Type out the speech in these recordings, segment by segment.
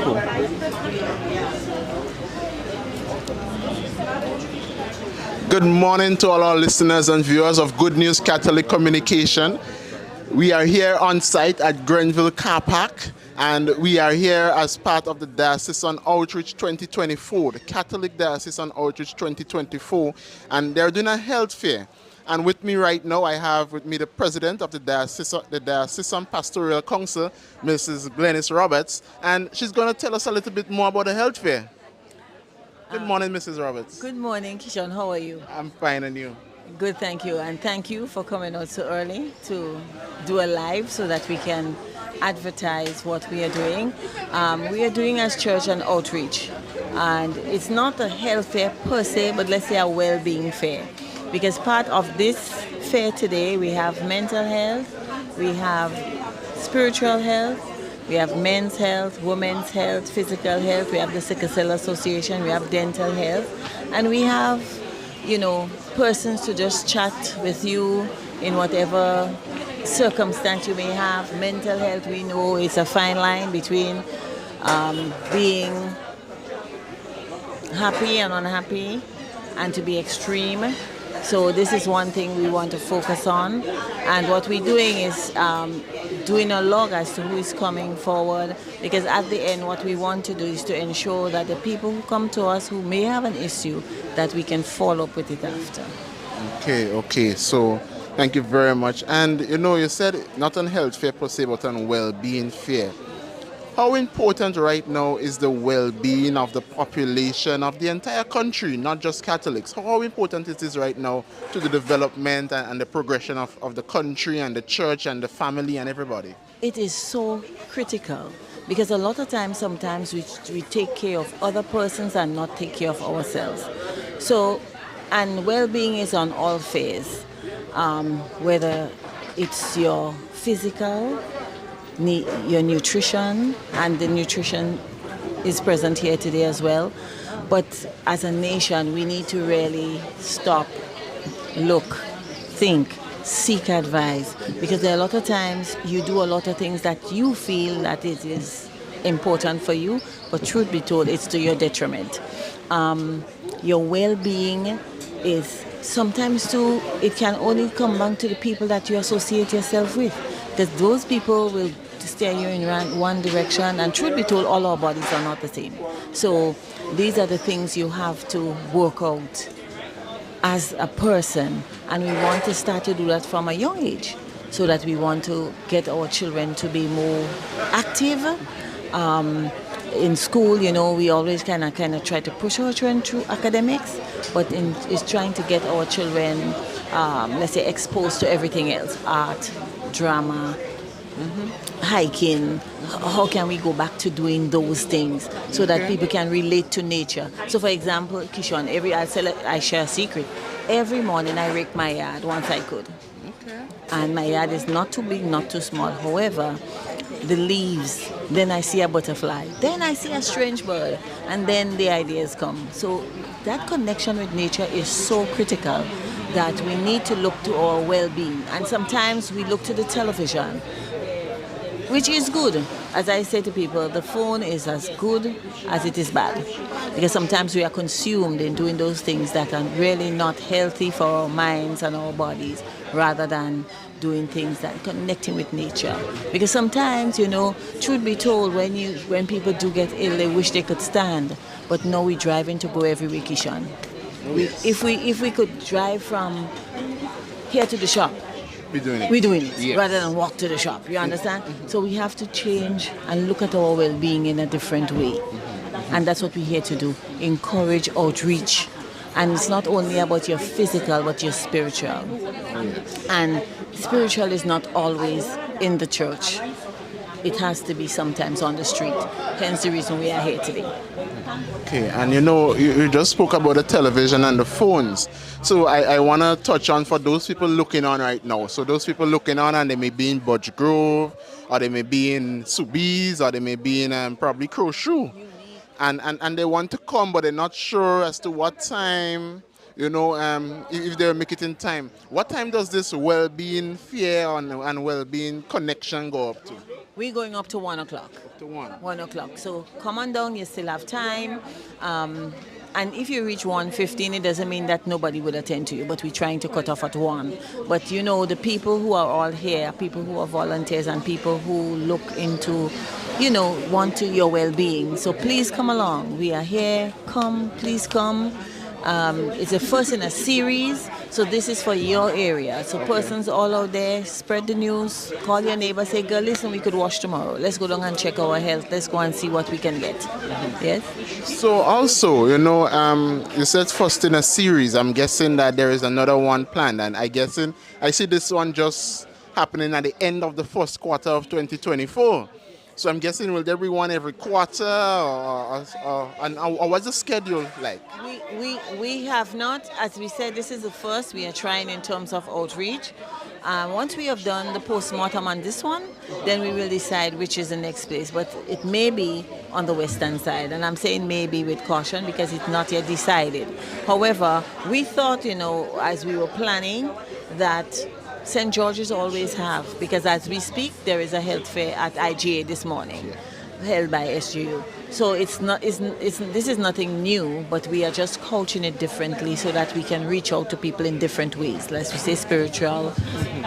Cool. Good morning to all our listeners and viewers of Good News Catholic Communication. We are here on site at Grenville Car Park, and we are here as part of the Diocesan Outreach 2024, the Catholic Diocesan Outreach 2024, and they're doing a health fair. And with me right now, I have with me the president of the Diocesan Pastoral Council, Mrs. Glennis Roberts, and she's going to tell us a little bit more about the health fair. Good morning, Mrs. Roberts. Good morning, Kishon. How are you? I'm fine, and you? Good, thank you. And thank you for coming out so early to do a live so that we can advertise what we are doing. We are doing as church an outreach. And it's not a health fair per se, but let's say a well-being fair. Because part of this fair today, we have mental health, we have spiritual health, we have men's health, women's health, physical health, we have the Sickle Cell Association, we have dental health, and we have, persons to just chat with you in whatever circumstance you may have. Mental health, we know it's a fine line between being happy and unhappy and to be extreme. So this is one thing we want to focus on, and what we're doing is doing a log as to who is coming forward, because at the end what we want to do is to ensure that the people who come to us who may have an issue, that we can follow up with it after. Okay, so thank you very much. And you said not on health fair per se, but on well-being fair. How important right now is the well-being of the population of the entire country, not just Catholics? How important it is right now to the development and the progression of the country and the church and the family and everybody? It is so critical, because a lot of times, sometimes we take care of other persons and not take care of ourselves. So, and well-being is on all phases, whether it's your physical, your nutrition, and the nutrition is present here today as well. But as a nation, we need to really stop, look, think, seek advice, because there are a lot of times you do a lot of things that you feel that it is important for you, but truth be told, it's to your detriment. Your well-being is sometimes too, it can only come back to the people that you associate yourself with, because those people will steer you in one direction, and truth be told, all our bodies are not the same. So these are the things you have to work out as a person, and we want to start to do that from a young age, so that we want to get our children to be more active. In school, we always kind of try to push our children through academics, but it's trying to get our children, let's say, exposed to everything else: art, drama, hiking. How can we go back to doing those things so that people can relate to nature? So, for example, Kishon, I share a secret. Every morning I rake my yard once I could. Okay. And my yard is not too big, not too small. However, the leaves, then I see a butterfly, then I see a strange bird, and then the ideas come. So that connection with nature is so critical that we need to look to our well-being. And sometimes we look to the television, which is good. As I say to people, the phone is as good as it is bad, because sometimes we are consumed in doing those things that are really not healthy for our minds and our bodies, rather than doing things that connecting with nature. Because sometimes, truth be told, when people do get ill, they wish they could stand. But now we're driving to go every weekend. If we could drive from here to the shop, we're doing it yes, rather than walk to the shop. You understand? Mm-hmm. So we have to change and look at our well-being in a different way. Mm-hmm. And that's what we're here to do: encourage outreach. And it's not only about your physical, but your spiritual. Yes. And spiritual is not always in the church. It has to be sometimes on the street. Hence the reason we are here today. Okay, and you just spoke about the television and the phones. So I want to touch on for those people looking on right now. So those people looking on, and they may be in Budge Grove, or they may be in Sobeys, or they may be in probably Crowshoe. And they want to come, but they're not sure as to what time, if they'll make it in time. What time does this well-being fair and well-being connection go up to? We're going up to 1 o'clock. Up to 1. 1 o'clock. So come on down, you still have time. And if you reach 1:15, it doesn't mean that nobody will attend to you, but we're trying to cut off at 1. But you know, the people who are all here, people who are volunteers and people who look into, want to your well-being. So please come along. We are here. Come, please come. It's the first in a series, so this is for your area. So persons all out there, spread the news, call your neighbor, say, girl, listen, we could wash tomorrow. Let's go down and check our health. Let's go and see what we can get. Yes? So also, you said first in a series. I'm guessing that there is another one planned, and I see this one just happening at the end of the first quarter of 2024. So I'm guessing, will there be one every quarter, or what's the schedule like? We have not, as we said, this is the first. We are trying in terms of outreach. Once we have done the post-mortem on this one, then we will decide which is the next place. But it may be on the western side, and I'm saying maybe with caution because it's not yet decided. However, we thought, as we were planning, that St. George's always have, because as we speak, there is a health fair at IGA this morning, held by SGU. So this is nothing new, but we are just couching it differently so that we can reach out to people in different ways. Let's say spiritual,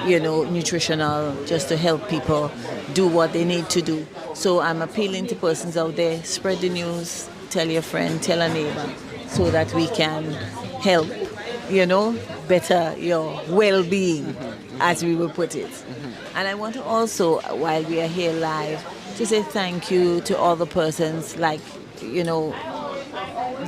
nutritional, just to help people do what they need to do. So I'm appealing to persons out there, spread the news, tell your friend, tell a neighbor, so that we can help, better your well-being, as we will put it. And I want to also, while we are here live, to say thank you to all the persons. Like,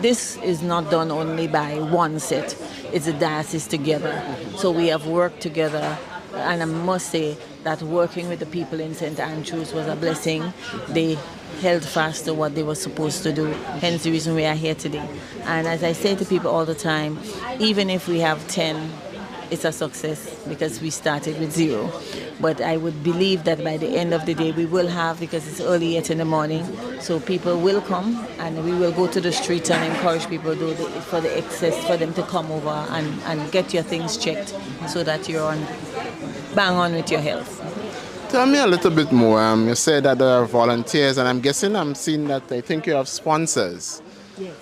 this is not done only by one set. It's a diocese together. So we have worked together, and I must say that working with the people in St. Andrews was a blessing. They held fast to what they were supposed to do, hence the reason we are here today. And as I say to people all the time, even if we have 10, it's a success because we started with 0. But I would believe that by the end of the day we will have, because it's early yet in the morning, so people will come, and we will go to the streets and encourage people for the excess, for them to come over and get your things checked so that you're bang on with your health. Tell me a little bit more. You said that there are volunteers, and I'm guessing I'm seeing that I think you have sponsors. Yes.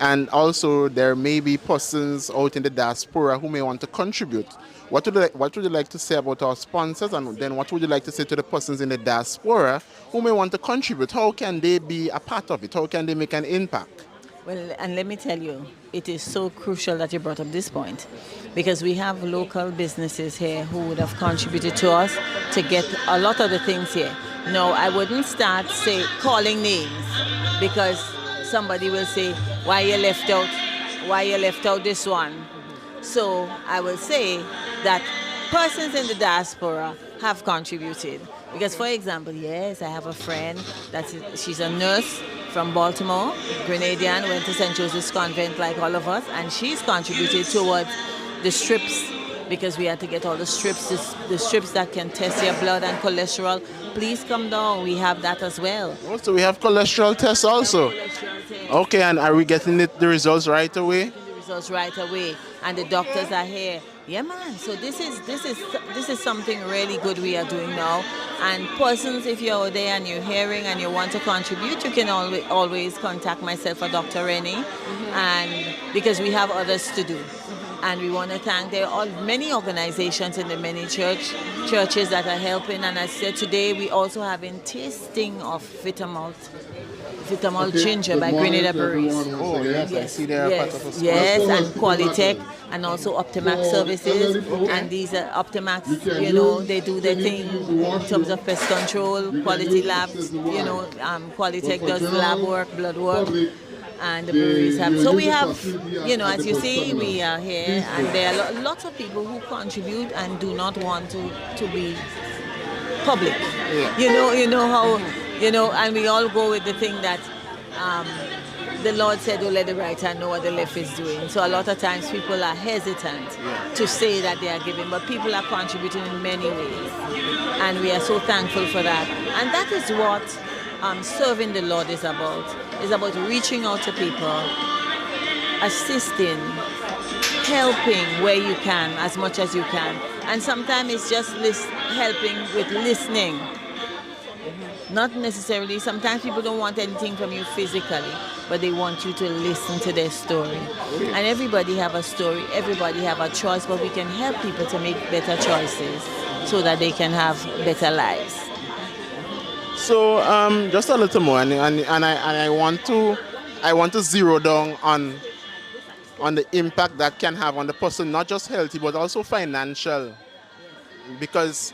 And also there may be persons out in the diaspora who may want to contribute. What would you like to say about our sponsors, and then what would you like to say to the persons in the diaspora who may want to contribute? How can they be a part of it? How can they make an impact? Well, and let me tell you, it is so crucial that you brought up this point, because we have local businesses here who would have contributed to us to get a lot of the things here. No, I wouldn't start, calling names, because somebody will say, why you left out this one? So I will say that persons in the diaspora have contributed. Because, for example, yes, I have a friend, she's a nurse from Baltimore, Grenadian, went to St. Joseph's Convent like all of us, and she's contributed towards the strips, because we had to get all the strips, the strips that can test your blood and cholesterol. Please come down, we have that as well. Also, we have cholesterol tests also. Okay, and are we getting the results right away? The results right away, and the doctors are here. Yeah, man. So this is something really good we are doing now. And persons, if you're there and you're hearing and you want to contribute, you can always contact myself or Dr. Rennie, and because we have others to do. And we want to thank many organizations in the many churches that are helping. And as I said, today we also having tasting of Vitamalt Ginger by Grenada Breweries. Oh, yes, I see they are part of a yes, and Qualitech, and also Optimax Services. And these are Optimax, they do their thing in terms of pest control, quality labs, Qualitech does lab work, blood work. And the breweries have. So we have, as you see, we are here, and there are lots of people who contribute and do not want to be public. Yeah. You know how, and we all go with the thing that the Lord said, oh, let the right hand know what the left is doing. So a lot of times people are hesitant to say that they are giving, but people are contributing in many ways. And we are so thankful for that. And that is what serving the Lord is about. It's about reaching out to people, assisting, helping where you can, as much as you can. And sometimes it's just helping with listening. Not necessarily, sometimes people don't want anything from you physically, but they want you to listen to their story. And everybody have a story, everybody have a choice, but we can help people to make better choices so that they can have better lives. So just a little more, and I want to zero down on the impact that can have on the person, not just healthy but also financial. Because,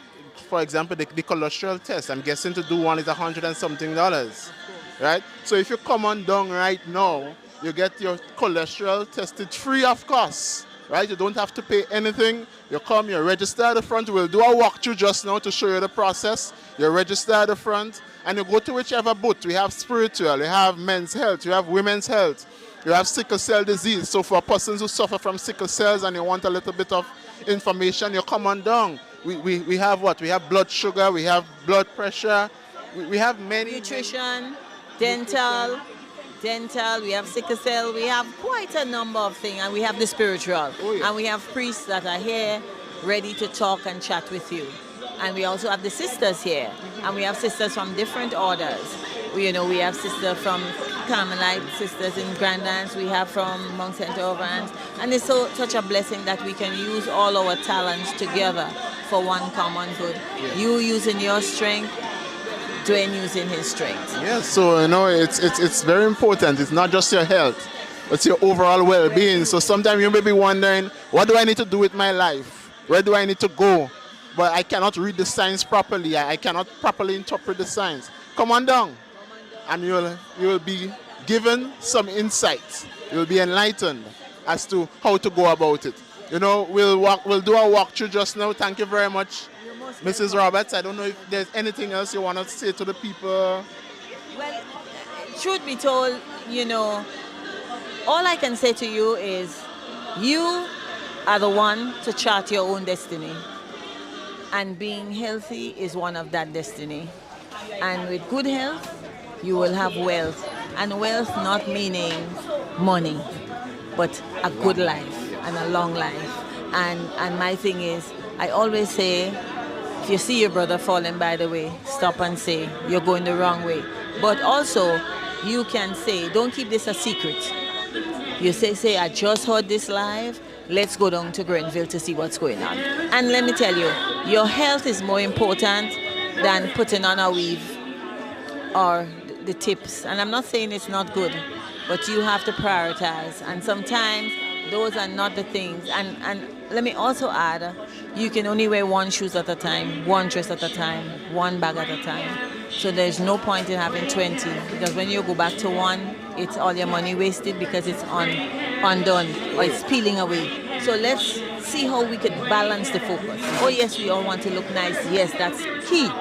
for example, the cholesterol test, I'm guessing to do one is $100 and something, right? So if you come on down right now, you get your cholesterol tested free of cost, right? You don't have to pay anything. You come, you register at the front. We'll do a walkthrough just now to show you the process. You register at the front, and you go to whichever booth. We have spiritual, we have men's health, we have women's health, you have sickle cell disease. So for persons who suffer from sickle cells and you want a little bit of information, you come on down. We have what? We have blood sugar, we have blood pressure, we have many... Nutrition, dental, we have sickle cell, we have quite a number of things, and we have the spiritual. Oh, yeah. And we have priests that are here ready to talk and chat with you. And we also have the sisters here, and we have sisters from different orders. We have sisters from Carmelite sisters in Grandlands, we have from Mount St. Orvans, and it's such a blessing that we can use all our talents together for one common good. Yeah. You using your strength, Dwayne using his strength. Yes, so it's very important. It's not just your health, it's your overall well-being. So sometimes you may be wondering, what do I need to do with my life? Where do I need to go? But I cannot read the signs properly. I cannot properly interpret the signs. Come on down, and you will be given some insights. You will be enlightened as to how to go about it. We'll do a walkthrough just now. Thank you very much, Mrs. Roberts. I don't know if there's anything else you want to say to the people. Well, truth be told, all I can say to you is you are the one to chart your own destiny. And being healthy is one of that destiny. And with good health, you will have wealth. And wealth not meaning money, but a good life and a long life. And my thing is, I always say, if you see your brother falling by the way, stop and say, you're going the wrong way. But also, you can say, don't keep this a secret. You say, I just heard this live, let's go down to Grenville to see what's going on. And let me tell you, your health is more important than putting on a weave or the tips. And I'm not saying it's not good, but you have to prioritize. And sometimes those are not the things. And let me also add, you can only wear one shoes at a time, one dress at a time, one bag at a time. So there's no point in having 20, because when you go back to one, it's all your money wasted because it's undone or it's peeling away. So let's see how we could balance the focus. Oh yes, we all want to look nice. Yes, that's key.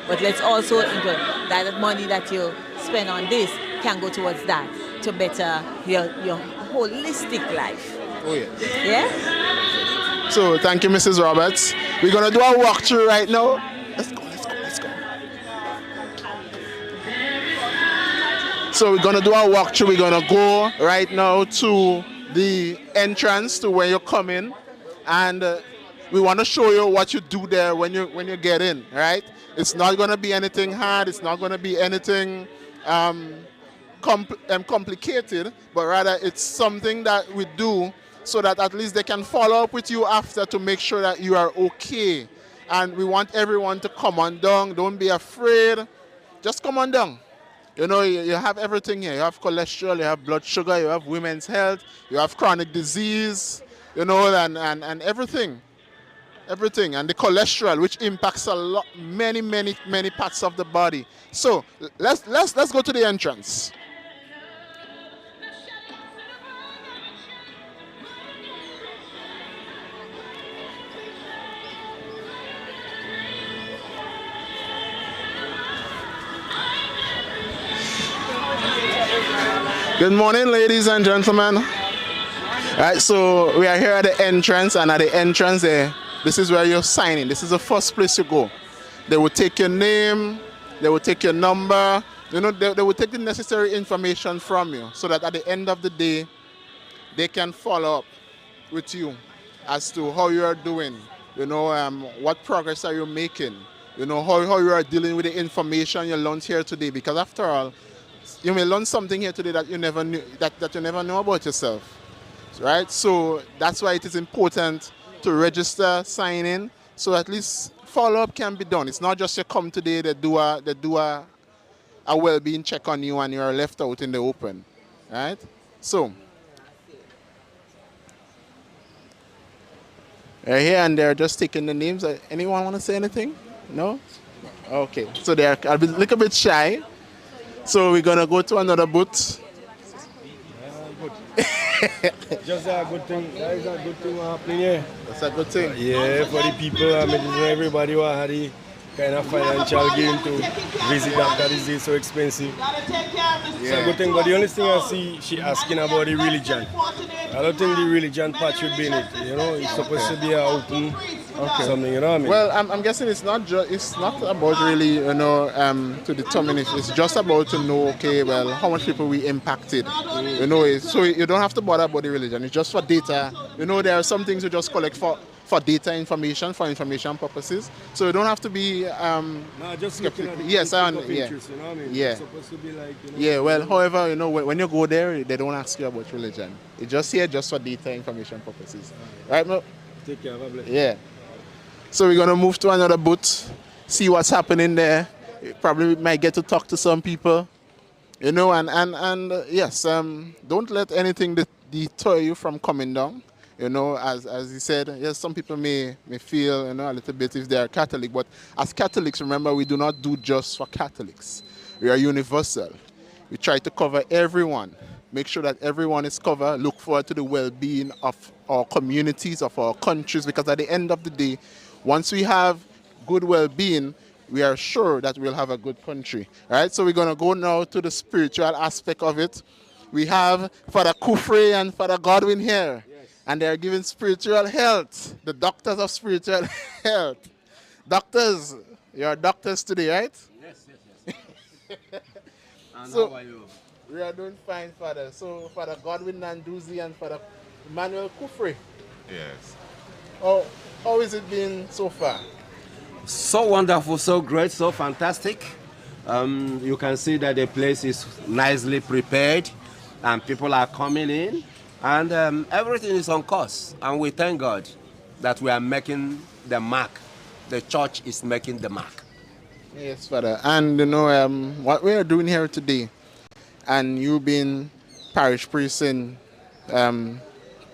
But let's also include that money that you spend on this can go towards that to better your holistic life. Oh yes. Yeah? So thank you, Mrs. Roberts. We're gonna do a walkthrough right now. Let's go. So we're gonna do our walkthrough. We're gonna go right now to the entrance to where you're coming, and we want to show you what you do there when you get in. Right? It's not gonna be anything hard. It's not gonna be anything complicated, but rather it's something that we do so that at least they can follow up with you after to make sure that you are okay. And we want everyone to come on down. Don't be afraid. Just come on down. You have everything here. You have cholesterol, you have blood sugar, you have women's health, you have chronic disease, and everything. Everything. And the cholesterol, which impacts a lot, many parts of the body. So let's go to the entrance. Good morning, ladies and gentlemen. All right, so we are here at the entrance, and at the entrance there, this is where you're signing. This is the first place you go. They will take your name, they will take your number, they will take the necessary information from you so that at the end of the day, they can follow up with you as to how you are doing, what progress are you making? How you are dealing with the information you learned here today. Because after all, you may learn something here today that you never knew that you never know about yourself, right? So that's why it is important to register, sign in, so at least follow-up can be done. It's not just you come today, they do a well-being check on you and you are left out in the open, right? So, right here and they're just taking the names. Anyone want to say anything? No? Okay, so they're a little bit shy. So we're going to go to another booth. Just a good thing. That is a good thing happening here. That's a good thing. Yeah, for the people, I mean, everybody who had the kind of financial gain to visit after this is so expensive. It's a good thing, but the only thing I see, she asking about the religion. I don't think the religion part should be in it. It's supposed to be an open something. You know what I mean? Well, I'm guessing it's not about really, to determine it. It's just about to know, okay, well, how much people we impacted. So you don't have to bother about the religion. It's just for data. There are some things you just collect for data information, for information purposes. So you don't have to be. No, just looking at the yes, interest, you know what I mean? Yeah. It's supposed to be like. Yeah. Well, however, when you go there, they don't ask you about religion. It's just here just for data information purposes, right, Mo? Take care. God bless. Yeah. So we're gonna move to another booth, see what's happening there. Probably might get to talk to some people, and yes, don't let anything deter you from coming down. As he said, yes, some people may feel, a little bit if they are Catholic, but as Catholics, remember, we do not do just for Catholics. We are universal. We try to cover everyone, make sure that everyone is covered, look forward to the well-being of our communities, of our countries, because at the end of the day, once we have good well-being, we are sure that we'll have a good country. All right, so we're going to go now to the spiritual aspect of it. We have Father Kufre and Father Godwin here. And they're giving spiritual health, the doctors of spiritual health. Doctors, you're doctors today, right? Yes. And So, how are you? We are doing fine, Father. So, Father Godwin Nanduzi and Father Emmanuel Kufre. Yes. How is it been so far? So wonderful, so great, so fantastic. You can see that the place is nicely prepared and people are coming in. And everything is on course. And we thank God that we are making the mark. The church is making the mark. Yes, Father. And what we are doing here today, and you being parish priest in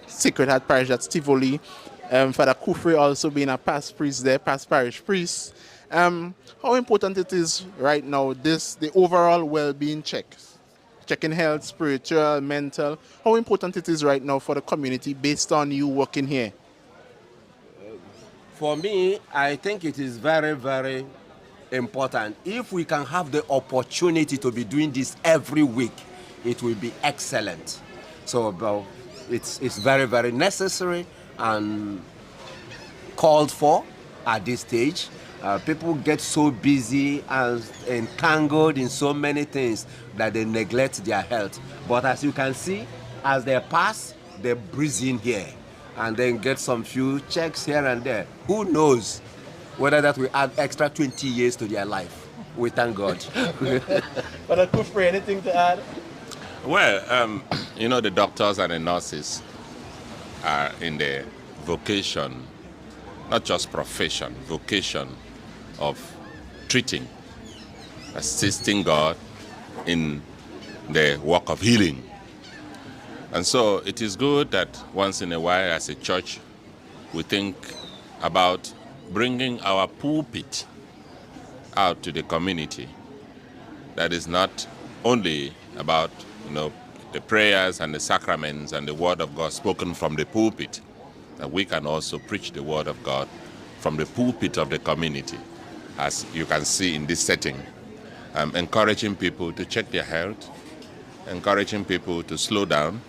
Sacred Heart Parish at Tivoli, Father Kufre also being a past priest there, past parish priest. How important it is right now, the overall well-being checking health, spiritual, mental, how important it is right now for the community based on you working here? For me, I think it is very, very important. If we can have the opportunity to be doing this every week, it will be excellent. So it's very, very necessary and called for at this stage. People get so busy and entangled in so many things that they neglect their health. But as you can see, as they pass, they breeze in here and then get some few checks here and there. Who knows whether that will add extra 20 years to their life? We thank God. Father Kufre, anything to add? Well, the doctors and the nurses are in the vocation, not just profession, vocation of treating, assisting God in the work of healing. And so it is good that once in a while as a church we think about bringing our pulpit out to the community. That is not only about the prayers and the sacraments and the word of God spoken from the pulpit, that we can also preach the word of God from the pulpit of the community, as you can see in this setting, encouraging people to check their health, encouraging people to slow down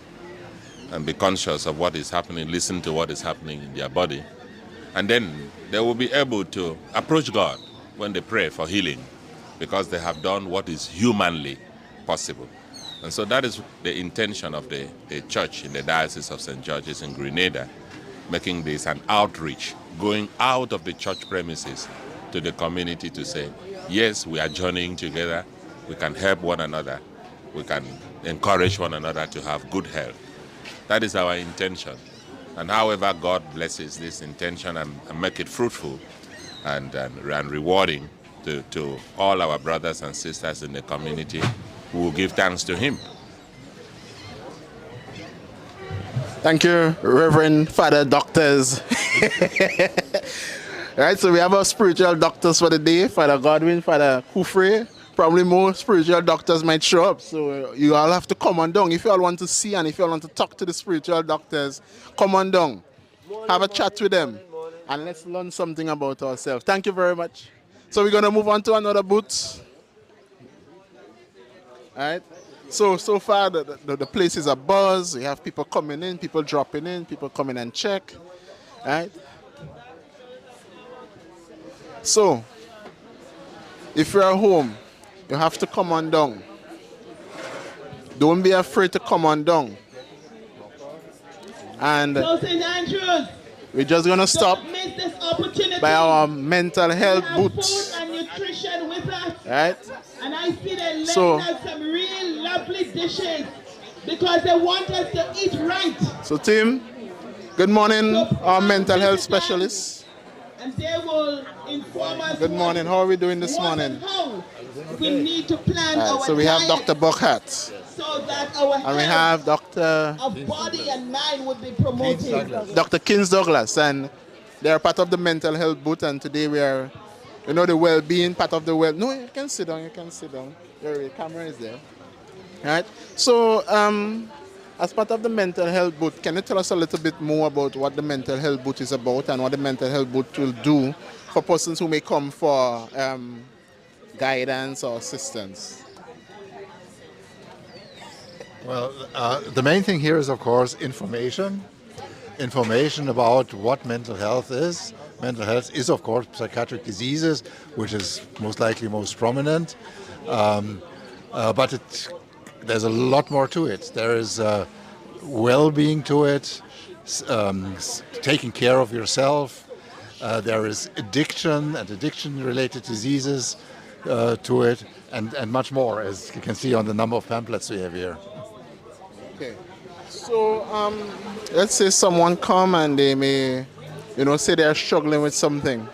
and be conscious of what is happening, listen to what is happening in their body, and then they will be able to approach God when they pray for healing, because they have done what is humanly possible. And so that is the intention of the church in the Diocese of St. George's in Grenada, making this an outreach going out of the church premises to the community to say, yes, we are journeying together, we can help one another, we can encourage one another to have good health. That is our intention. And however God blesses this intention and make it fruitful and rewarding to all our brothers and sisters in the community, who will give thanks to Him. Thank you, Reverend Father Doctors. Right, so we have our spiritual doctors for the day, Father Godwin, Father Kufre. Probably more spiritual doctors might show up, so you all have to come on down. If you all want to see and if you all want to talk to the spiritual doctors, come on down. Have a chat with them, and let's learn something about ourselves. Thank you very much. So we're going to move on to another booth. All right. So far the place is a buzz. We have people coming in, people dropping in, people coming and check. All right. So if you're at home, you have to come on down. Don't be afraid to come on down. And St. Andrews, we're just gonna stop don't miss this opportunity. by our mental health We have booth. food and nutrition with us. Right? And I see they're laying So- out some real lovely dishes because they want us to eat right. So Tim, good morning, our mental health specialist. And they will inform us. Good morning, how are we doing this what morning? and how we need to plan All our right, so we have diet Dr. Buckhat, so that our and we health have Dr. of body and mind would be promoted. Dr. Kins Douglas, and they are part of the mental health booth, and today we are, the well-being part of the No, you can sit down, Your camera is there. All right, so as part of the mental health booth, can you tell us a little bit more about what the mental health booth is about and what the mental health booth will do for persons who may come for guidance or assistance? Well, the main thing here is, of course, information about what mental health is. Mental health is, of course, psychiatric diseases, which is most likely most prominent. But there's a lot more to it. There is well-being to it, taking care of yourself. There is addiction and addiction-related diseases to it, and much more, as you can see on the number of pamphlets we have here. Okay. So let's say someone come and they may, say they're struggling with something.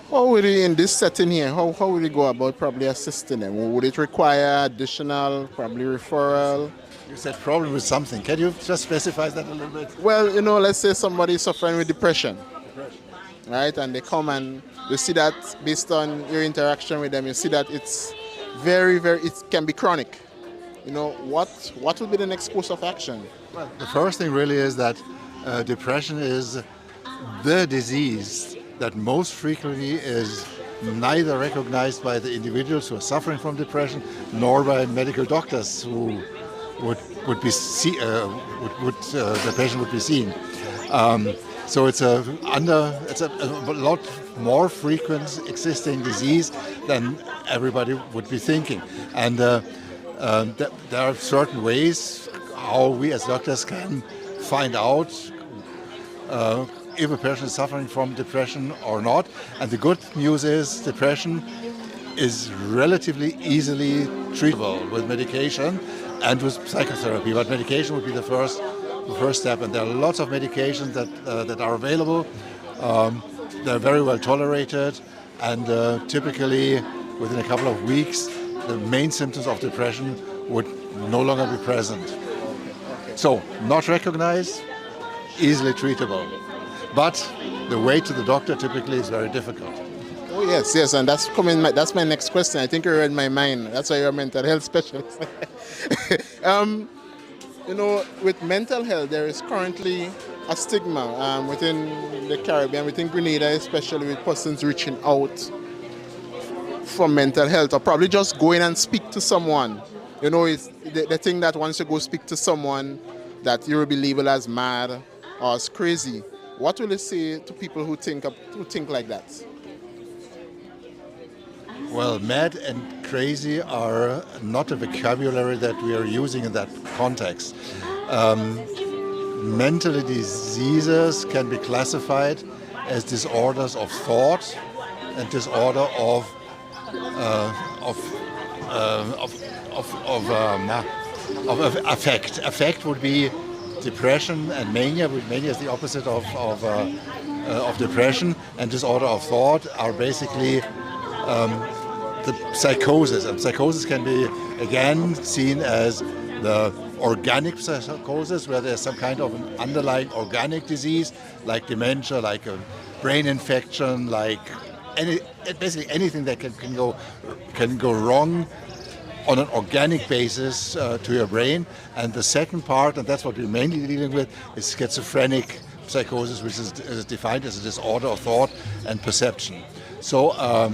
How would you, in this setting here, how would you go about probably assisting them? Would it require additional, probably referral? You said problem with something. Can you just specify that a little bit? Well, let's say somebody is suffering with depression. Right? And they come and you see that based on your interaction with them, you see that it's very, it can be chronic. What would be the next course of action? Well, the first thing really is that depression is the disease that most frequently is neither recognized by the individuals who are suffering from depression nor by medical doctors who the patient would be seen. So it's a lot more frequent existing disease than everybody would be thinking. And there are certain ways how we as doctors can find out if a person is suffering from depression or not. And the good news is depression is relatively easily treatable with medication and with psychotherapy. But medication would be the first step. And there are lots of medications that are available. They're very well tolerated, and typically within a couple of weeks, the main symptoms of depression would no longer be present. So, not recognized, easily treatable. But the way to the doctor typically is very difficult. Oh yes, and that's my next question. I think you read my mind. That's why you're a mental health specialist. With mental health, there is currently a stigma within the Caribbean, within Grenada, especially with persons reaching out for mental health, or probably just going and speak to someone. It's the thing that once you go speak to someone, that you will be labeled as mad or as crazy. What will you say to people who think like that? Well, mad and crazy are not a vocabulary that we are using in that context. mental diseases can be classified as disorders of thought and disorder of affect. Affect would be depression, and mania. Mania is the opposite of depression, and disorder of thought are basically the psychosis. And psychosis can be again seen as the organic psychosis, where there's some kind of an underlying organic disease, like dementia, like a brain infection, like basically anything that can go wrong on an organic basis to your brain. And the second part, and that's what we're mainly dealing with, is schizophrenic psychosis, which is defined as a disorder of thought and perception. So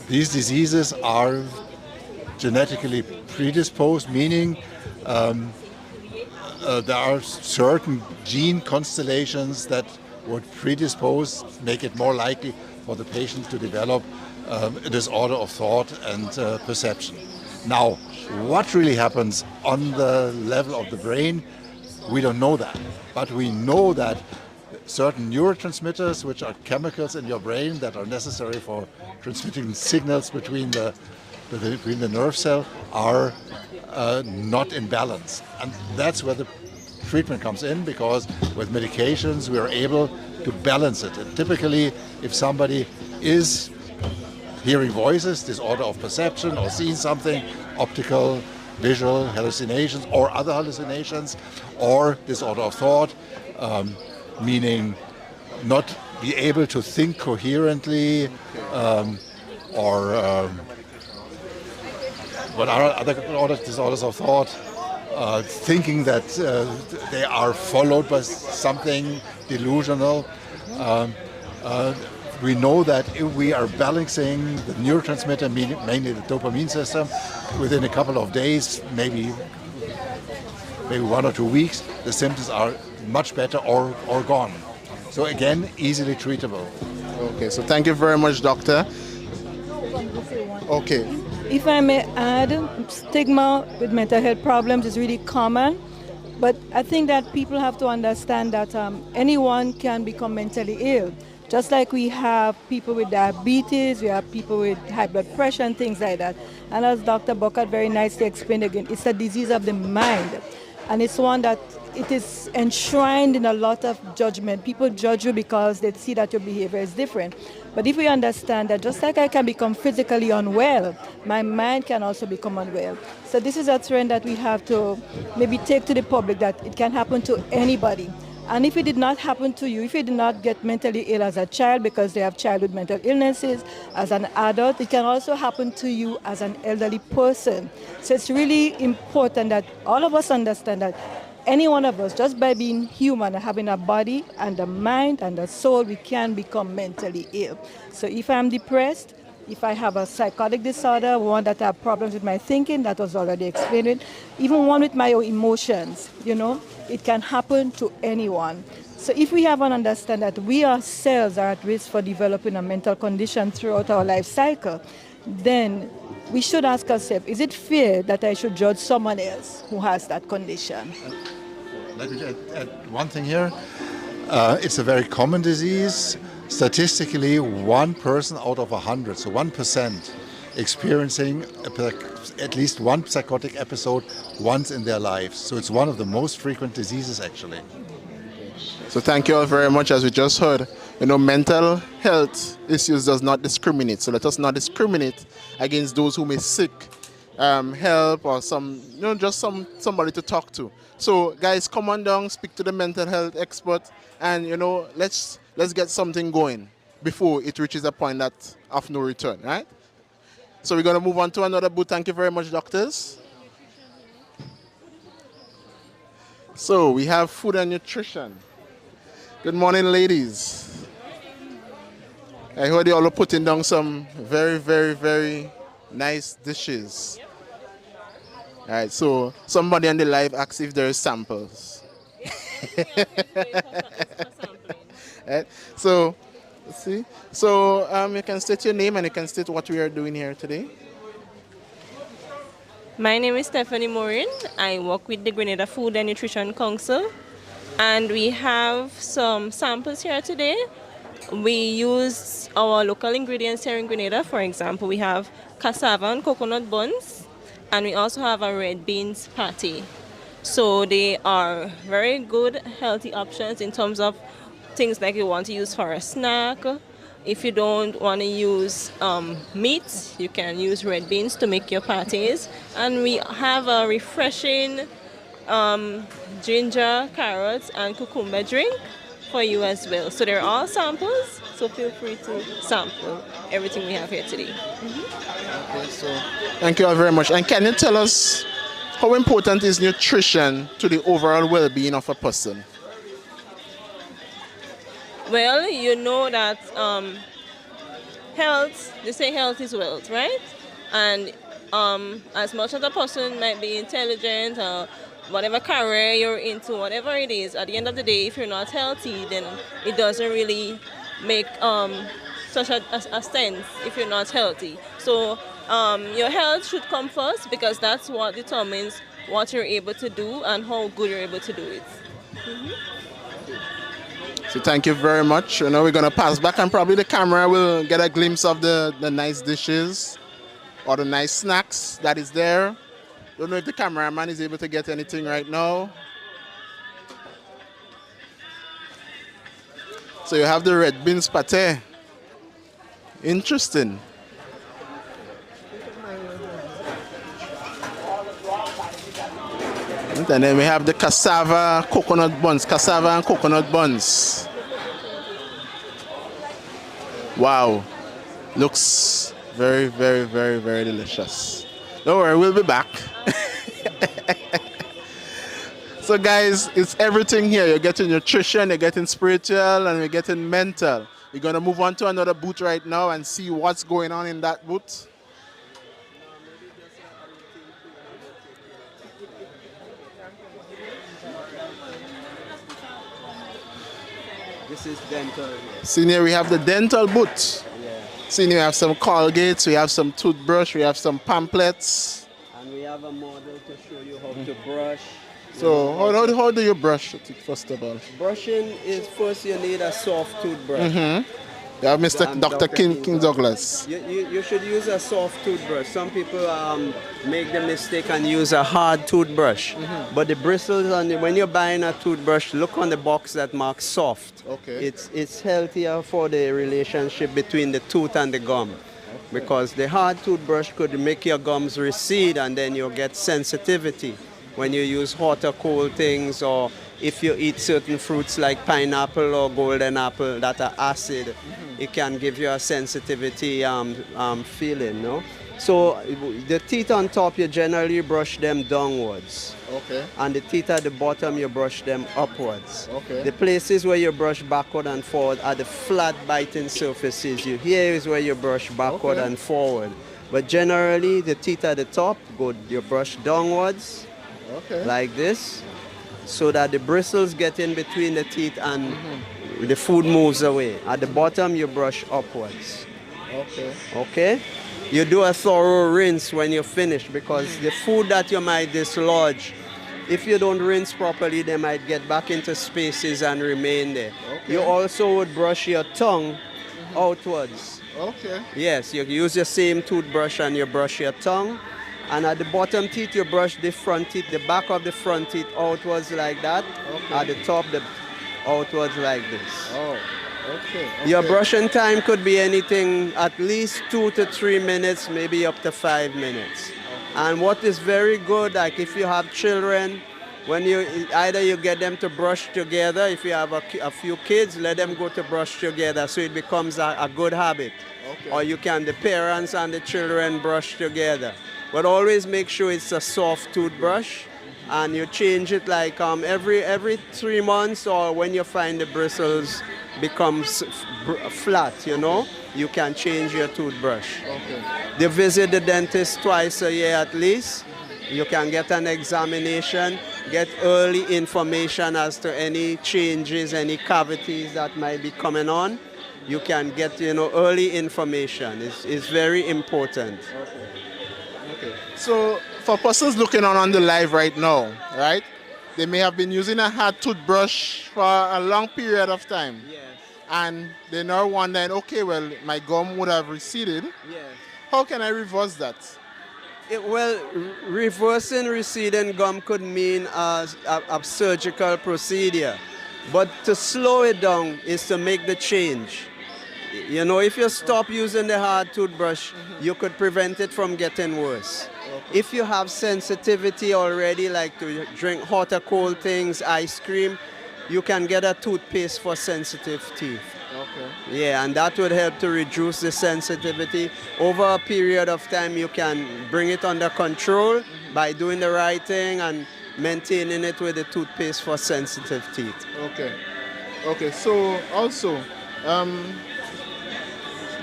these diseases are genetically predisposed, meaning there are certain gene constellations that would predispose, make it more likely for the patient to develop a disorder of thought and perception. Now, what really happens on the level of the brain, we don't know that. But we know that certain neurotransmitters, which are chemicals in your brain that are necessary for transmitting signals between the nerve cell, are not in balance. And that's where the treatment comes in, because with medications we are able to balance it. And typically, if somebody is hearing voices, disorder of perception, or seeing something, optical, visual hallucinations, or other hallucinations, or disorder of thought, meaning not be able to think coherently, or what are other disorders of thought, thinking that they are followed by something delusional. We know that if we are balancing the neurotransmitter, mainly the dopamine system, within a couple of days, maybe 1 or 2 weeks, the symptoms are much better or gone. So again, easily treatable. Okay, so thank you very much, doctor. Okay. If I may add, stigma with mental health problems is really common, but I think that people have to understand that anyone can become mentally ill. Just like we have people with diabetes, we have people with high blood pressure and things like that. And as Dr. Buckett very nicely explained again, it's a disease of the mind. And it's one that it is enshrined in a lot of judgment. People judge you because they see that your behavior is different. But if we understand that just like I can become physically unwell, my mind can also become unwell. So this is a trend that we have to maybe take to the public, that it can happen to anybody. And if it did not happen to you, if you did not get mentally ill as a child because they have childhood mental illnesses, as an adult, it can also happen to you as an elderly person. So it's really important that all of us understand that any one of us, just by being human and having a body and a mind and a soul, we can become mentally ill. So if I'm depressed, if I have a psychotic disorder, one that I have problems with my thinking, that was already explained, even one with my emotions, it can happen to anyone. So if we have an understanding that we ourselves are at risk for developing a mental condition throughout our life cycle, then we should ask ourselves, is it fair that I should judge someone else who has that condition? Let me add one thing here. It's a very common disease. Statistically, 1 person out of 100, so 1%, experiencing at least one psychotic episode once in their lives. So it's one of the most frequent diseases, actually. So thank you all very much. As we just heard, mental health issues does not discriminate. So let us not discriminate against those who may seek help or somebody to talk to. So guys, come on down, speak to the mental health expert, and let's get something going before it reaches a point of no return, right? So we're going to move on to another booth. Thank you very much, doctors. So we have food and nutrition. Good morning, ladies. I heard you all are putting down some very, very, very nice dishes. All right, so somebody on the live asks if there are samples. Right, so let's see. So you can state your name and you can state what we are doing here today. My name is Stephanie Morin. I work with the Grenada Food and Nutrition Council. And we have some samples here today. We use our local ingredients here in Grenada. For example, we have cassava and coconut buns, and we also have a red beans patty. So they are very good, healthy options in terms of things like you want to use for a snack. If you don't want to use meat, you can use red beans to make your patties. And we have a refreshing ginger, carrots, and cucumber drink for you as well. So they're all samples, so feel free to sample everything we have here today. Okay, so thank you all very much. And can you tell us how important is nutrition to the overall well-being of a person? Well, you know that health, they say health is wealth, right? And as much as a person might be intelligent or whatever career you're into, whatever it is, at the end of the day, if you're not healthy, then it doesn't really make such a sense if you're not healthy. So your health should come first because that's what determines what you're able to do and how good you're able to do it. So thank you very much. You know, we're going to pass back and probably the camera will get a glimpse of the nice dishes or the nice snacks that is there. Don't know if the cameraman is able to get anything right now. So you have the red beans pate. Interesting. And then we have the cassava coconut buns, cassava and coconut buns. Wow, looks very, very, very, very delicious. Don't worry, we'll be back. So guys, it's everything here. You're getting nutrition, you're getting spiritual, and you're getting mental. We're gonna move on to another booth right now and see what's going on in that booth. This is dental. Senior, we have the dental booth. Yeah. Senior, we have some Colgates, we have some toothbrush, we have some pamphlets. And we have a model to show you how to brush. So how do you brush your teeth first of all? Brushing is first you need a soft toothbrush. You have Mr. Dr. King Douglas. You should use a soft toothbrush. Some people make the mistake and use a hard toothbrush. But the bristles when you're buying a toothbrush, look on the box that marks soft. Okay. It's healthier for the relationship between the tooth and the gum. Because the hard toothbrush could make your gums recede and then you'll get sensitivity when you use hot or cold things, or if you eat certain fruits like pineapple or golden apple that are acid, it can give you a sensitivity feeling, no? So the teeth on top, you generally brush them downwards. Okay. And the teeth at the bottom, you brush them upwards. Okay. The places where you brush backward and forward are the flat biting surfaces. Here is where you brush backward and forward. But generally, the teeth at the top, you brush downwards, like this, so that the bristles get in between the teeth and the food moves away. At the bottom, you brush upwards. Okay? You do a thorough rinse when you finish, because the food that you might dislodge, if you don't rinse properly, they might get back into spaces and remain there. You also would brush your tongue outwards. Yes, you use the same toothbrush and you brush your tongue. And at the bottom teeth, you brush the front teeth, the back of the front teeth outwards like that. At the top, outwards like this. Your brushing time could be anything at least 2 to 3 minutes, maybe up to 5 minutes. And what is very good, like if you have children, when either you get them to brush together, if you have a few kids, let them go to brush together so it becomes a good habit. Or the parents and the children brush together. But always make sure it's a soft toothbrush, and you change it like every 3 months, or when you find the bristles becomes flat, you can change your toothbrush. You visit the dentist twice a year at least. You can get an examination, get early information as to any changes, any cavities that might be coming on. You can get early information. It's very important. So for persons looking on the live right now, right? they may have been using a hard toothbrush for a long period of time. Yes. And they're now wondering, okay, well, my gum would have receded. Yes. How can I reverse that? Reversing receding gum could mean a surgical procedure. But to slow it down is to make the change. You know, if you stop using the hard toothbrush, you could prevent it from getting worse. Okay. If you have sensitivity already, like to drink hot or cold things, ice cream, you can get a toothpaste for sensitive teeth. Okay. Yeah, and that would help to reduce the sensitivity. Over a period of time, you can bring it under control by doing the right thing and maintaining it with the toothpaste for sensitive teeth. Okay. Okay, so also,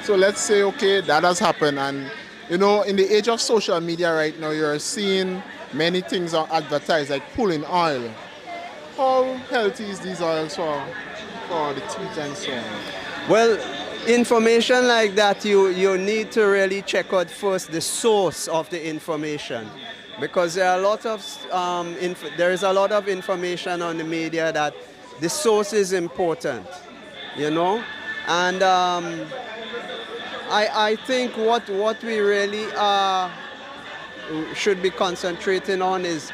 so let's say, okay, that has happened, and you know, in the age of social media right now, you're seeing many things are advertised, like pulling oil. How healthy is these oils for the teeth and so on? Well, information like that, you need to really check out first the source of the information, because there are a lot of there is a lot of information on the media that the source is important, you know, and I think what we really should be concentrating on is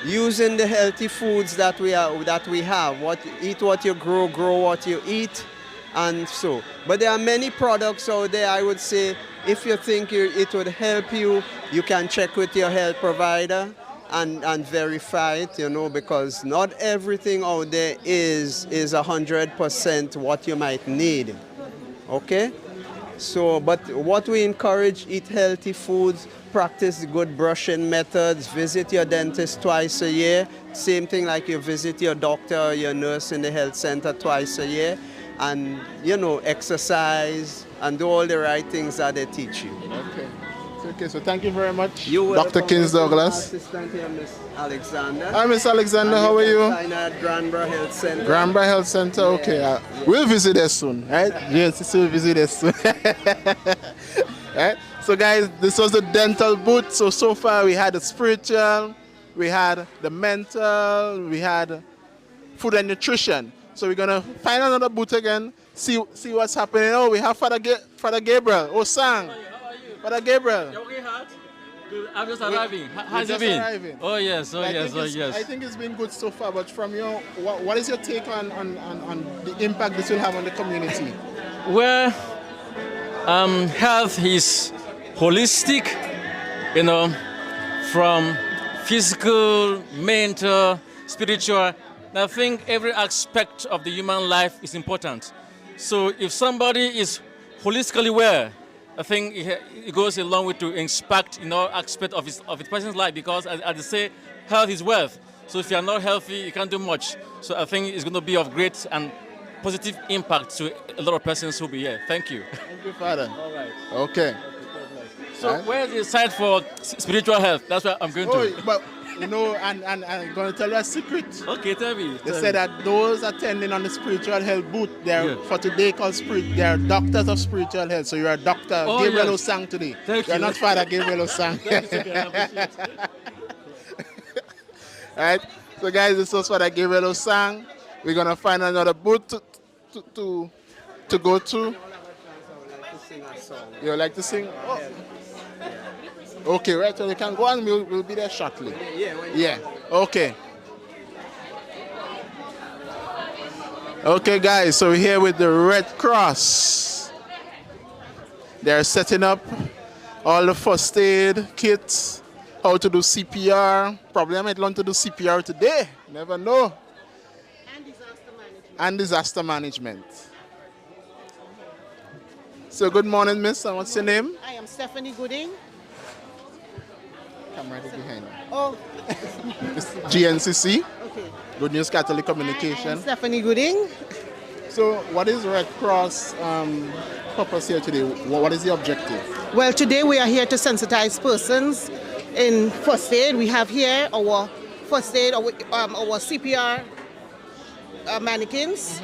using the healthy foods that we have. Eat what you grow what you eat, and so. But there are many products out there. I would say if you think it would help you, you can check with your health provider and verify it. You know, because not everything out there is 100% what you might need. Okay. So, but what we encourage: eat healthy foods, practice good brushing methods, visit your dentist twice a year. Same thing like you visit your doctor or your nurse in the health center twice a year. And, you know, exercise and do all the right things that they teach you. Okay, so thank you very much, you Dr. Kins Douglas. Assistant here, Miss Alexander. Hi, Miss Alexander, how are you? At Grenville Health Center. Grenville Health Center, okay. We'll visit us soon, right? Yes, we'll visit us soon. Right? So guys, this was the dental booth. So far we had the spiritual, we had the mental, we had food and nutrition. So we're gonna find another booth again, see what's happening. Oh, we have Father Gabriel. Oh, Sang. How are you? Father Gabriel. You're okay, hard? Good. I'm just arriving. How's it been? Arriving. Oh yes, yes. I think it's been good so far. But from your, what is your take on the impact this will have on the community? Well, health is holistic, you know, from physical, mental, spiritual. I think every aspect of the human life is important. So if somebody is holistically well, I think it goes a long way to impact, you know, aspect of the person's life, because as they say, health is wealth. So if you are not healthy, you can't do much. So I think it's going to be of great and positive impact to a lot of persons who will be here. Thank you. Thank you, Father. All right. Okay. So where is the site for spiritual health? That's where I'm going to. But you know, and I'm going to tell you a secret. Okay, tell me. They said that those attending on the spiritual health booth, they're for today called they are doctors of spiritual health. So you're a doctor, Gabriel Osang today. Thank you. You're not Father Gabriel Osang. Thank you, okay, I appreciate it. All right. So guys, this was Father Grenville Osang. We're gonna find another booth to go to. You like to sing? Oh. Okay, right. So you can go and we'll be there shortly. Yeah. Okay. Okay, guys. So we're here with the Red Cross. They're setting up all the first aid kits, how to do CPR. Probably I might learn to do CPR today. Never know. And disaster management. So good morning, miss. And what's your name? I am Stephanie Gooding. Come right behind you. Oh. GNCC. Okay. Good News Catholic Communication. I am Stephanie Gooding. So what is Red Cross purpose here today? What is the objective? Well, today we are here to sensitize persons in first aid. We have here our first aid, our CPR mannequins.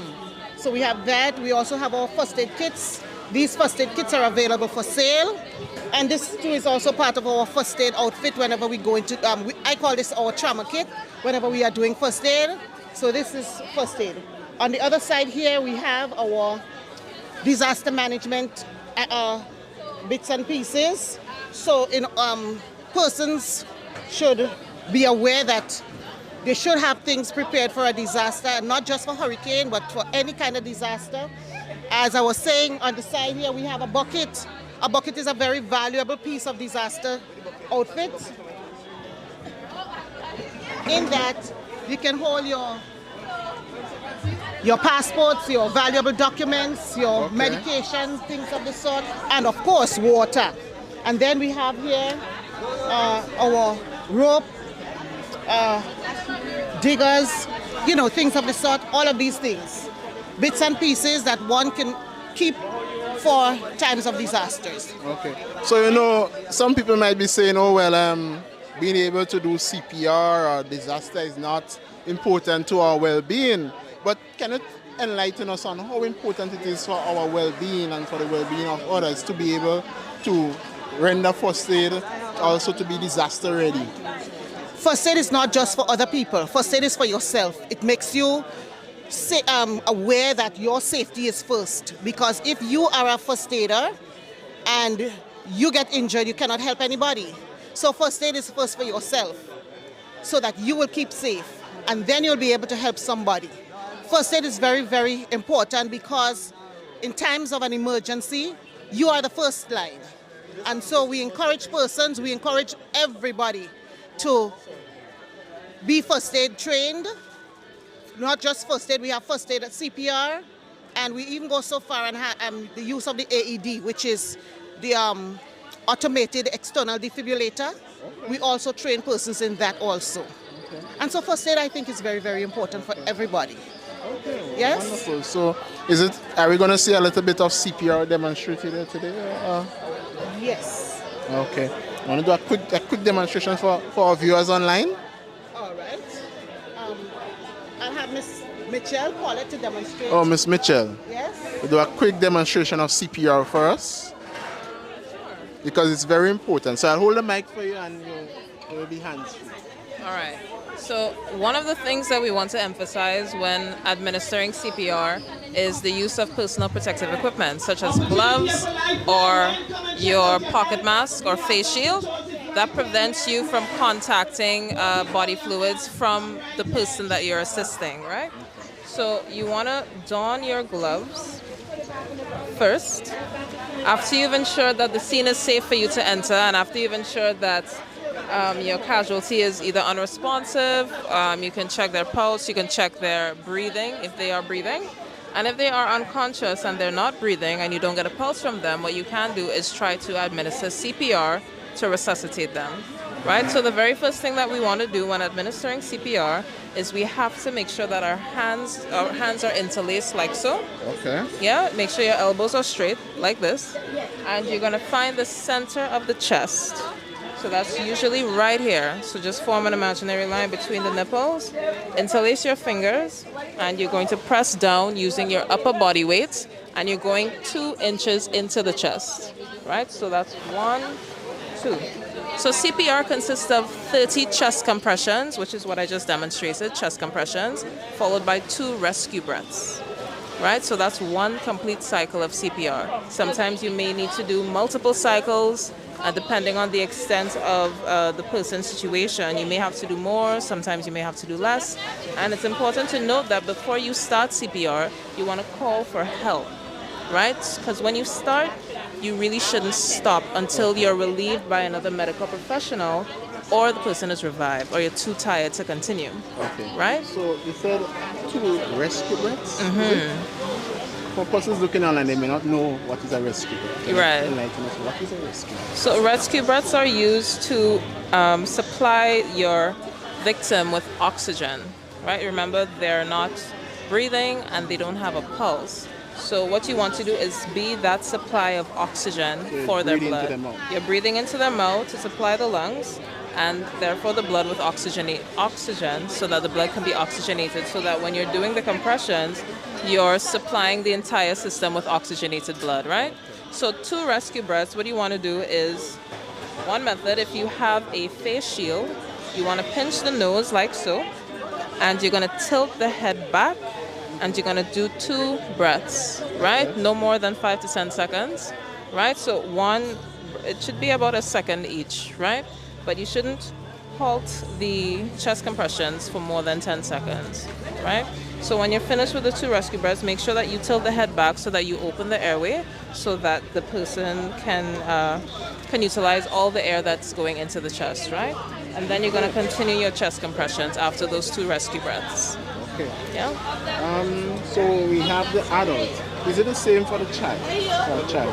So we have that. We also have our first aid kits. These first aid kits are available for sale. And this too is also part of our first aid outfit whenever we go into, I call this our trauma kit, whenever we are doing first aid. So this is first aid. On the other side here, we have our disaster management bits and pieces. So persons should be aware that they should have things prepared for a disaster, not just for hurricane, but for any kind of disaster. As I was saying, on the side here, we have a bucket. A bucket is a very valuable piece of disaster outfit. In that, you can hold your passports, your valuable documents, your medications, things of the sort, and of course, water. And then we have here our rope, diggers, things of the sort, all of these things. Bits and pieces that one can keep for times of disasters. Okay. So, some people might be saying, oh, well, being able to do CPR or disaster is not important to our well-being. But can it enlighten us on how important it is for our well-being and for the well-being of others to be able to render first aid, also to be disaster ready? First aid is not just for other people. First aid is for yourself. It makes you aware that your safety is first, because if you are a first aider and you get injured, you cannot help anybody. So first aid is first for yourself, so that you will keep safe, and then you'll be able to help somebody. First aid is very, very important, because in times of an emergency, you are the first line. And so we encourage everybody to be first aid trained. Not just first aid, we have first aid at CPR, and we even go so far and have the use of the AED, which is the automated external defibrillator. Okay. We also train persons in that also. Okay. And so first aid, I think, is very, very important for everybody. Okay, yes? Wonderful. So are we going to see a little bit of CPR demonstrated today? Yes. Okay. I want to do a quick demonstration for our viewers online. All right. I'll have Miss Mitchell call it to demonstrate. Oh, Miss Mitchell. Yes. We'll do a quick demonstration of CPR for us, because it's very important. So I'll hold the mic for you and you'll be hands-free. All right. So one of the things that we want to emphasize when administering CPR is the use of personal protective equipment, such as gloves or your pocket mask or face shield. That prevents you from contacting body fluids from the person that you're assisting, right? So you want to don your gloves first. After you've ensured that the scene is safe for you to enter, and after you've ensured that your casualty is either unresponsive, you can check their pulse, you can check their breathing, if they are breathing. And if they are unconscious and they're not breathing and you don't get a pulse from them, what you can do is try to administer CPR to resuscitate them, right? So the very first thing that we want to do when administering CPR is we have to make sure that our hands are interlaced like so. Okay. Yeah, make sure your elbows are straight like this. And you're going to find the center of the chest. So that's usually right here. So just form an imaginary line between the nipples, interlace your fingers, and you're going to press down using your upper body weight, and you're going 2 inches into the chest, right? So that's 1, 2. So CPR consists of 30 chest compressions, which is what I just demonstrated, chest compressions, followed by 2 rescue breaths, right? So that's 1 complete cycle of CPR. Sometimes you may need to do multiple cycles, depending on the extent of the person's situation. You may have to do more, sometimes you may have to do less. And it's important to note that before you start CPR, you want to call for help, right? Because when you start, you really shouldn't stop until you're relieved by another medical professional or the person is revived or you're too tired to continue. Okay. Right? So you said 2 rescue breaths? Mm-hmm. For persons looking online, they may not know what is a rescue breath. Right. Enlighten us, what is a rescue breath? So rescue breaths are used to supply your victim with oxygen, right? Remember, they're not breathing and they don't have a pulse. So what you want to do is be that supply of oxygen for their blood. You're breathing into their mouth to supply the lungs, and therefore the blood with oxygen so that the blood can be oxygenated, so that when you're doing the compressions, you're supplying the entire system with oxygenated blood, right? So 2 rescue breaths, what you want to do is, one method, if you have a face shield, you want to pinch the nose like so, and you're going to tilt the head back, and you're going to do 2 breaths, right? No more than 5 to 10 seconds, right? So it should be about a second each, right? But you shouldn't halt the chest compressions for more than 10 seconds, right? So when you're finished with the 2 rescue breaths, make sure that you tilt the head back so that you open the airway so that the person can utilize all the air that's going into the chest, right? And then you're going to continue your chest compressions after those 2 rescue breaths. Okay. Yeah. So we have the adult. Is it the same for the child?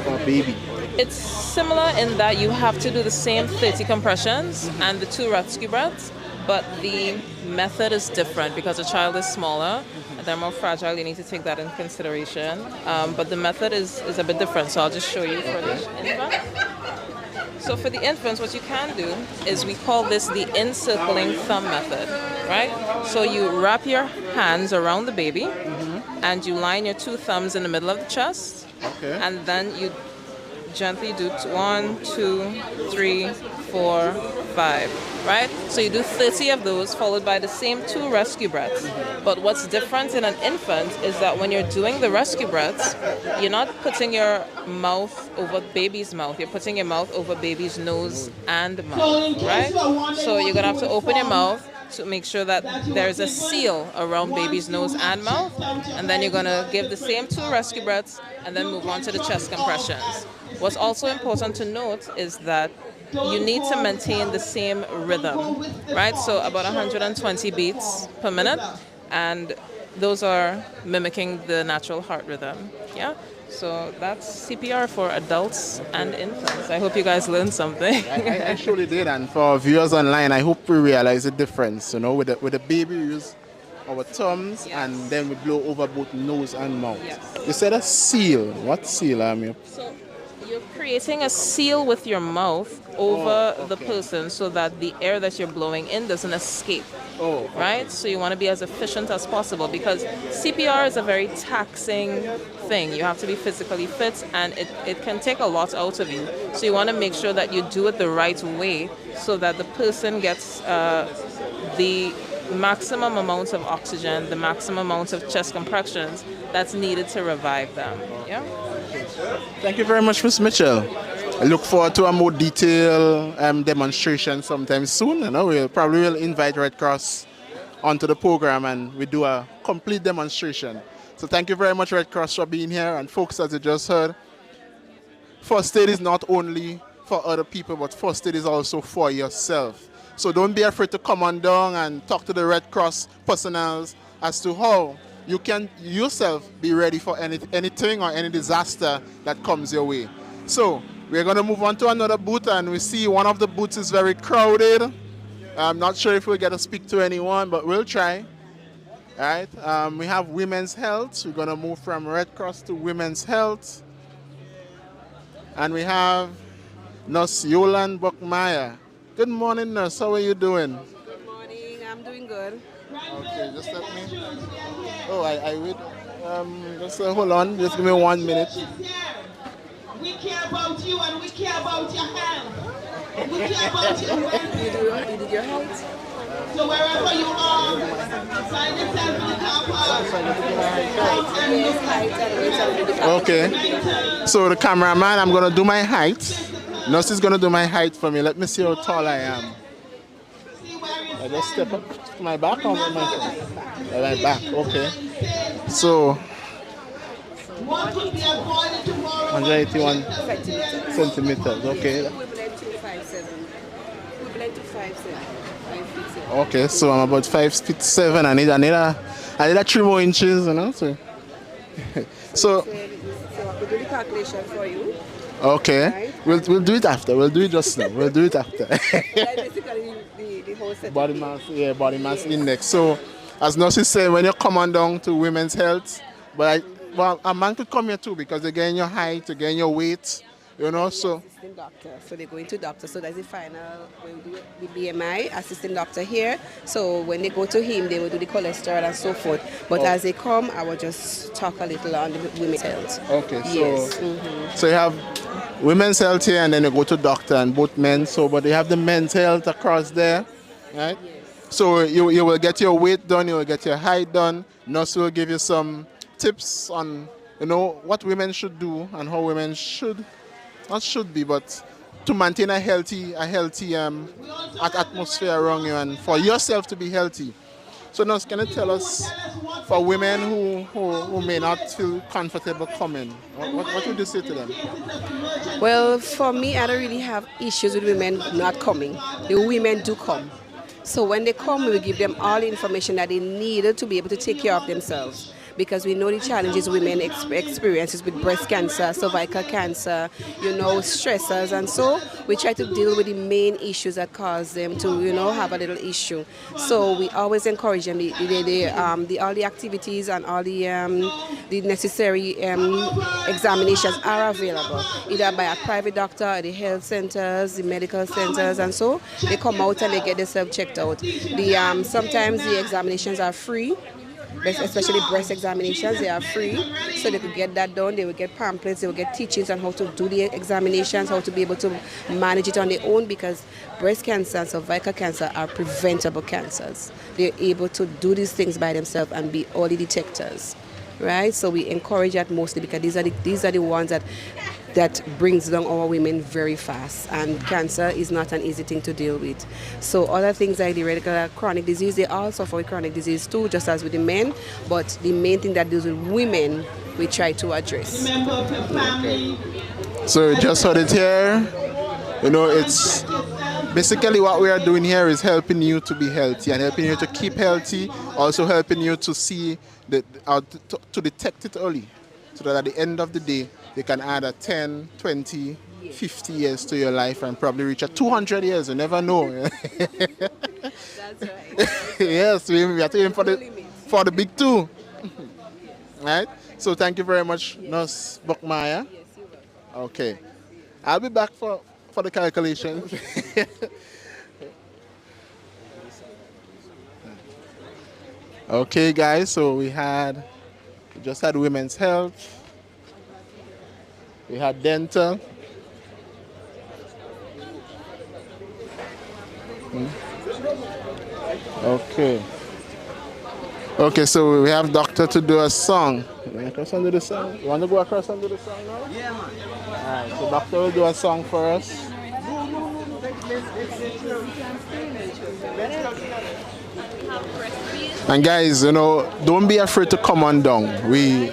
For a baby? It's similar in that you have to do the same 30 compressions and the 2 rescue breaths, but the method is different because the child is smaller, they're more fragile, you need to take that in consideration. But the method is a bit different, so I'll just show you for the infant. So for the infants, what you can do is we call this the encircling thumb method, right? So you wrap your hands around the baby and you line your 2 thumbs in the middle of the chest, and then you gently do 1, 2, 3, 4, 5, right? So you do 30 of those followed by the same 2 rescue breaths. But what's different in an infant is that when you're doing the rescue breaths, you're not putting your mouth over baby's mouth. You're putting your mouth over baby's nose and mouth, right? So you're going to have to open your mouth to make sure that there's a seal around baby's nose and mouth. And then you're going to give the same 2 rescue breaths and then move on to the chest compressions. What's also important to note is that you need to maintain the same rhythm, right? So about 120 beats per minute, and those are mimicking the natural heart rhythm, yeah? So that's CPR for adults and infants. I hope you guys learned something. I surely did, and for our viewers online, I hope we realize the difference. You know, with the baby, we use our thumbs, and then we blow over both nose and mouth. Yes. You said a seal. What seal, So you're creating a seal with your mouth over the person so that the air that you're blowing in doesn't escape. Right? So you want to be as efficient as possible because CPR is a very taxing thing. You have to be physically fit and it can take a lot out of you. So you want to make sure that you do it the right way so that the person gets the maximum amount of oxygen, the maximum amount of chest compressions that's needed to revive them. Yeah? Thank you very much, Ms. Mitchell. I look forward to a more detailed demonstration sometime soon. You know, we'll probably invite Red Cross onto the program and we do a complete demonstration. So thank you very much, Red Cross, for being here. And folks, as you just heard, first aid is not only for other people, but first aid is also for yourself. So don't be afraid to come on down and talk to the Red Cross personnel as to how you can yourself be ready for anything or any disaster that comes your way. So we're going to move on to another booth, and we see one of the booths is very crowded. I'm not sure if we'll get to speak to anyone, but we'll try. All right. We have Women's Health. We're going to move from Red Cross to Women's Health. And we have Nurse Yolan Buckmeyer. Good morning, nurse. How are you doing? Good morning. I'm doing good. Okay, just let me. Oh, I wait. Just hold on. Just give me 1 minute. We care about you and we care about your health. We care about your health. You did your health? So wherever you are, find yourself in the car park. Okay. So the cameraman, I'm gonna do my height. Nurse is gonna do my height for me. Let me see how tall I am. I just step up to my back or my back. Okay. So 181 centimeters. Okay. Okay, so I'm about 5'7". I need a 3 more inches, you know. So we'll do the calculation for you. Okay. Right. We'll do it after. We'll do it just now. We'll do it after. Basically the whole set. Body mass index. So as nurses say, when you come on down to Women's Health, well, a man could come here too because they gain your height, they gain your weight, You know, so Assistant doctor. So they go into doctor. So that's the final. We'll do the BMI, assistant doctor here. So when they go to him, they will do the cholesterol and so forth. But as they come, I will just talk a little on the women's health. okay, so Yes. so you have women's health here, and then you go to doctor and both men. So, but they have the men's health across there, right? So you will get your weight done, you will get your height done. Nurse will give you some tips on what women should do and how women should, not should be, but to maintain a healthy atmosphere around you and for yourself to be healthy. So nurse, can you tell us, for women who may not feel comfortable coming, what would you say to them? Well, for me, I don't really have issues with women not coming. The women do come. So when they come, we will give them all the information that they need to be able to take care of themselves. Because we know the challenges women experiences with breast cancer, cervical cancer, stressors, and so we try to deal with the main issues that cause them to, have a little issue. So we always encourage them. All the activities and all the necessary examinations are available, either by a private doctor, at the health centers, the medical centers, and so they come out and they get themselves checked out. Sometimes the examinations are free. Especially breast examinations, they are free, so they could get that done. They will get pamphlets, they will get teachings on how to do the examinations, how to be able to manage it on their own, because breast cancer and cervical cancer are preventable cancers. They're able to do these things by themselves and be early detectors, right? So we encourage that mostly because these are the ones that brings down our women very fast, and cancer is not an easy thing to deal with. So other things like the regular chronic disease, they all suffer with chronic disease too, just as with the men, but the main thing that deals with women, we try to address. Okay. So you just heard it here. It's basically what we are doing here is helping you to be healthy and helping you to keep healthy, also helping you to see to detect it early, so that at the end of the day, you can add 10, 20, 50 years to your life and probably reach 200 years. You never know. That's right. Yes, we have to aim for the big two. Right? So thank you very much, Nurse Buckmeyer. Yes, you will. Okay. I'll be back for the calculations. Okay, guys, so we just had women's health. We had dental. Okay, so we have doctor to do a song. You want to across and do the song? You want to go across and do the song now? Yeah, man. Alright, so doctor will do a song for us. And guys, don't be afraid to come on down.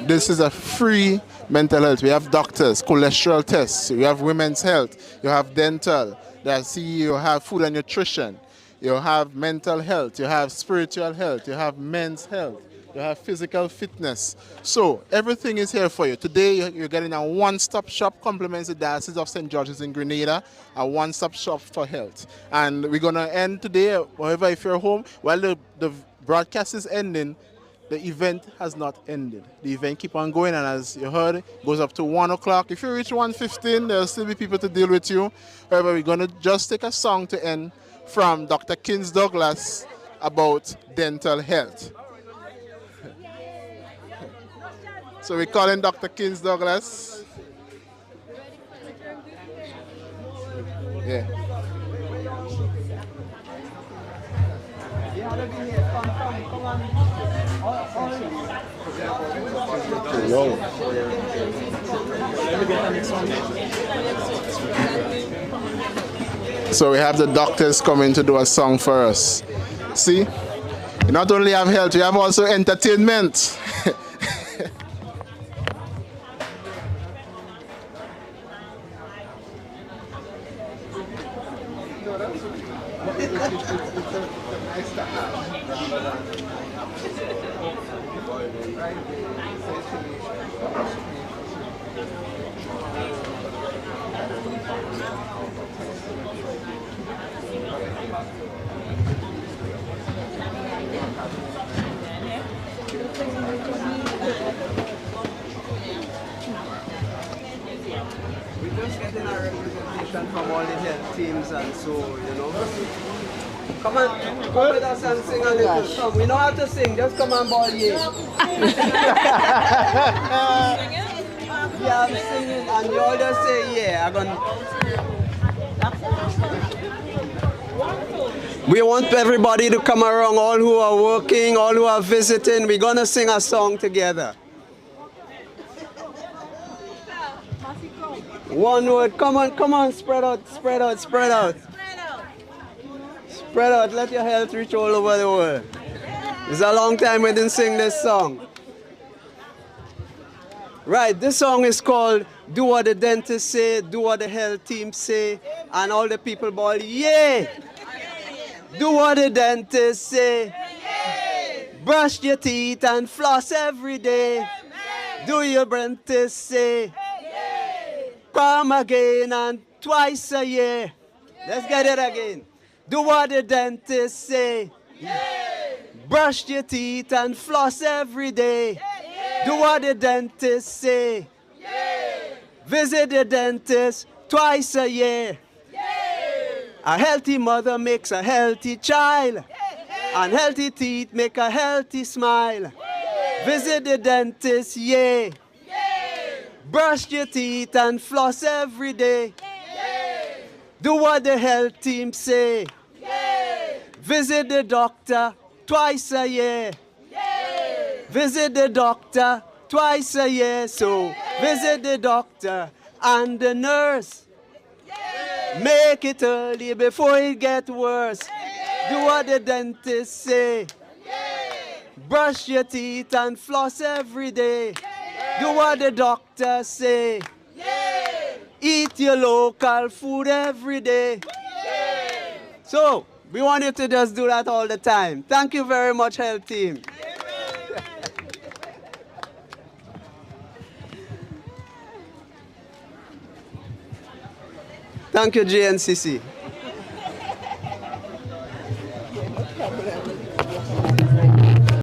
This is a free mental health. We have doctors, cholesterol tests, we have women's health, you have dental, you have food and nutrition, you have mental health, you have spiritual health, you have men's health, you have physical fitness. So everything is here for you. Today you're getting a one-stop shop, complements the Diocese of St. George's in Grenada, a one-stop shop for health. And we're going to end today, however, if you're home, while the broadcast is ending, the event has not ended. The event keep on going, and as you heard, it goes up to 1 o'clock. If you reach 1:15, there'll still be people to deal with you. However, we're going to just take a song to end from Dr. Kins Douglas about dental health. So we call in Dr. Kins Douglas. Yeah. So we have the doctors coming to do a song for us. See, we not only have health, we have also entertainment. teams and so, you know. Come on, come with us and sing a little. Come, we know how to sing, just come on, boy, yeah. Yeah, I'm singing, and you all just say, yeah, I'm gonna... We want everybody to come around, all who are working, all who are visiting. We're gonna sing a song together. One word, come on, spread out. Spread out, let your health reach all over the world. It's a long time we didn't sing this song. Right, this song is called Do What the Dentist Say, Do What the Health Team Say, and all the people bawl, yeah! Do what the dentist say. Brush your teeth and floss every day. Do your dentist say. Come again and twice a year. Let's get it again. Do what the dentist say. Brush your teeth and floss every day. Do what the dentist say. Visit the dentist twice a year. A healthy mother makes a healthy child. And healthy teeth make a healthy smile. Visit the dentist, yeah. Brush your teeth and floss every day. Do what the health team say. Visit the doctor twice a year. Visit the doctor twice a year. So visit the doctor and the nurse. Make it early before it gets worse. Do what the dentist say. Brush your teeth and floss every day. Do what the doctor say. Eat your local food every day. So, we want you to just do that all the time. Thank you very much, health team. Thank you, GNCC.